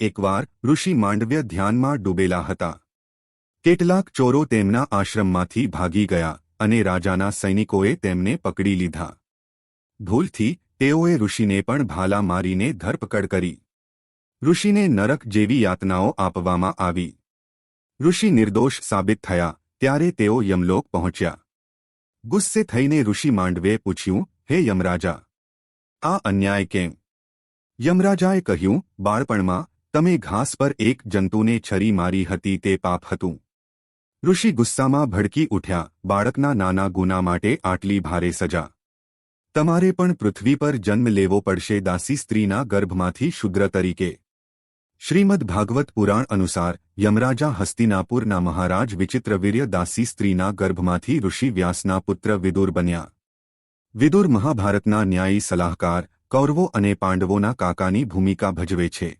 એકવાર ઋષિ માંડવ્ય ધ્યાનમાં ડૂબેલા હતા. કેટલાક ચોરો તેમના આશ્રમમાંથી ભાગી ગયા અને રાજાના સૈનિકોએ તેમને પકડી લીધા. ભૂલથી તેઓએ ઋષિને પણ ભાલા મારીને ધરપકડ કરી. ઋષિને નરક જેવી યાતનાઓ આપવામાં આવી. ઋષિ નિર્દોષ સાબિત થયા ત્યારે તેઓ યમલોક પહોંચ્યા. ગુસ્સે થઈને ઋષિ માંડવે પૂછ્યું, હે યમરાજા, આ અન્યાય કેમ? યમરાજાએ કહ્યું, બાળપણમાં તમે ઘાસ પર એક જંતુને છરી મારી હતી તે પાપ હતું. ઋષિ ગુસ્સામાં ભડકી ઉઠ્યા, બાળકના નાના ગુના માટે આટલી ભારે સજા? તમારે પણ પૃથ્વી પર જન્મ લેવો પડશે, દાસી સ્ત્રીના ગર્ભમાંથી શુદ્ર તરીકે. શ્રીમદ ભાગવત પુરાણ અનુસાર યમરાજા હસ્તિનાપુરના મહારાજ વિચિત્રવીર્ય દાસી સ્ત્રીના ગર્ભમાંથી ઋષિ વ્યાસના પુત્ર વિદુર બન્યા. વિદુર મહાભારતના ન્યાયી સલાહકાર, કૌરવો અને પાંડવોના કાકાની ભૂમિકા ભજવે છે.